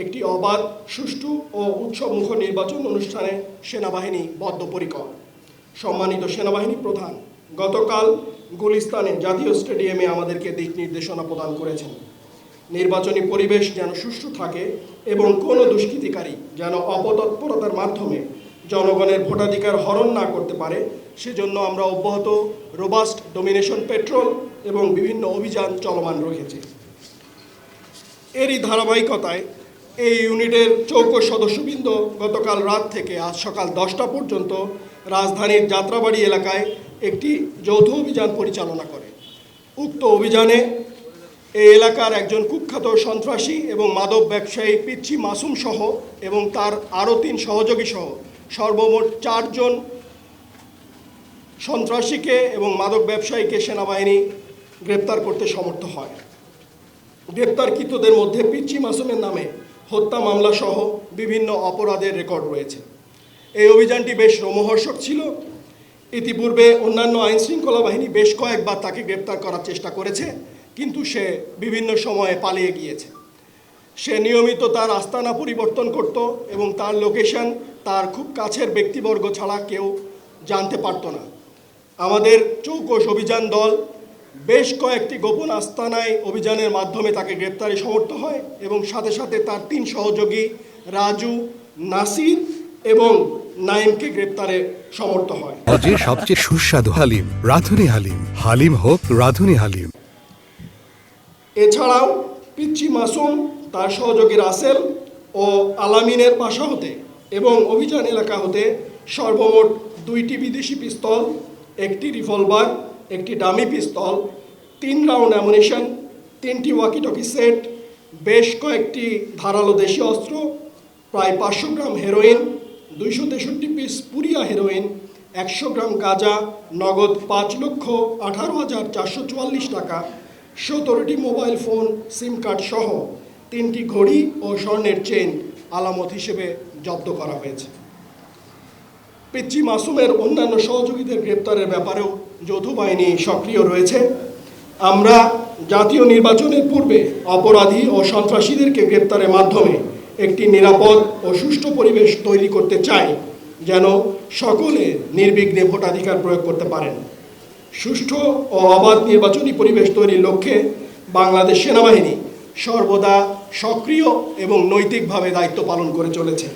একটি অবাধ, সুষ্ঠু ও উৎসবমুখর নির্বাচন অনুষ্ঠানে সেনাবাহিনী বদ্ধপরিকর। সম্মানিত সেনাবাহিনী প্রধান গতকাল গুলিস্তানে জাতীয় স্টেডিয়ামে আমাদেরকে দিক নির্দেশনা প্রদান করেছেন। নির্বাচনী পরিবেশ যেন সুষ্ঠু থাকে এবং কোনো দুষ্কৃতিকারী যেন অপতৎপরতার মাধ্যমে জনগণের ভোটাধিকার হরণ না করতে পারে, সেজন্য আমরা অব্যাহত রোবাস্ট ডমিনেশন পেট্রোল এবং বিভিন্ন অভিযান চলমান রেখেছি। এরই ধারাবাহিকতায় এই ইউনিটের চৌকো সদস্যবৃন্দ গতকাল রাত থেকে আজ সকাল 10টা পর্যন্ত রাজধানীর যাত্রাবাড়ি এলাকায় একটি যৌথ অভিযান পরিচালনা করে। উক্ত অভিযানে এই এলাকার একজন কুখ্যাত সন্ত্রাসী এবং মাদক ব্যবসায়ী পিচ্চি মাসুম সহ এবং তার আরও 3 সহযোগী সহ সর্বমোট 4 জন সন্ত্রাসীকে এবং মাদক ব্যবসায়ীকে সেনাবাহিনী গ্রেপ্তার করতে সমর্থ হয়। গ্রেপ্তারকৃতদের মধ্যে পিচ্চি মাসুমের নামে হত্যা মামলা সহ বিভিন্ন অপরাধের রেকর্ড রয়েছে। এই অভিযানটি বেশ রোমহর্ষক ছিল। ইতিপূর্বে অন্যান্য আইনশৃঙ্খলা বাহিনী বেশ কয়েকবার তাকে গ্রেপ্তার করার চেষ্টা করেছে, কিন্তু সে বিভিন্ন সময়ে পালিয়ে গিয়েছে। সে নিয়মিত তার আস্তানা পরিবর্তন করত এবং তার লোকেশন তার খুব কাছের ব্যক্তিবর্গ ছাড়া কেউ জানতে পারত না। আমাদের চৌকস অভিযান দল বেশ কয়েকটি গোপন আস্তানায় অভিযানের মাধ্যমে তাকে গ্রেপ্তারে সমর্থ হয় এবং সাথে সাথে তার 3 সহযোগী রাজু, নাসির এবং নাইমকে গ্রেপ্তারে সমর্থ হয়। সবচেয়ে সুস্বাদু হালিম, রাঁধুনি হালিম। হালিম হোক রাঁধুনি হালিম। এছাড়াও পিচ্চি মাসুম, তার সহযোগী রাসেল ও আলামিনের বাসা হতে এবং অভিযান এলাকা হতে সর্বমোট 2টি বিদেশি পিস্তল, 1টি রিভলভার, 1টি ডামি পিস্তল, 3 রাউন্ড অ্যামুনিশন, 3টি ওয়াকিটকি সেট, বেশ কয়েকটি ধারালো দেশীয় অস্ত্র, প্রায় 500 গ্রাম হেরোইন, 263 পিস পুরিয়া হেরোইন, 100 গ্রাম গাঁজা, নগদ 5,18,444 টাকা, 17টি মোবাইল ফোন, সিম কার্ড সহ 3টি ঘড়ি ও স্বর্ণের চেন আলামত হিসেবে জব্দ করা হয়েছে। পিচ্চি মাসুমের অন্যান্য সহযোগীদের গ্রেপ্তারের ব্যাপারেও যৌথ বাহিনী সক্রিয় রয়েছে। আমরা জাতীয় নির্বাচনের পূর্বে অপরাধী ও সন্ত্রাসীদেরকে গ্রেপ্তারের মাধ্যমে একটি নিরাপদ ও সুষ্ঠু পরিবেশ তৈরি করতে চাই, যেন সকলে নির্বিঘ্নে ভোটাধিকার প্রয়োগ করতে পারেন। সুষ্ঠু ও অবাধ নির্বাচনী পরিবেশ তৈরির লক্ষ্যে বাংলাদেশ সেনাবাহিনী সর্বদা সক্রিয় এবং নৈতিকভাবে দায়িত্ব পালন করে চলেছে।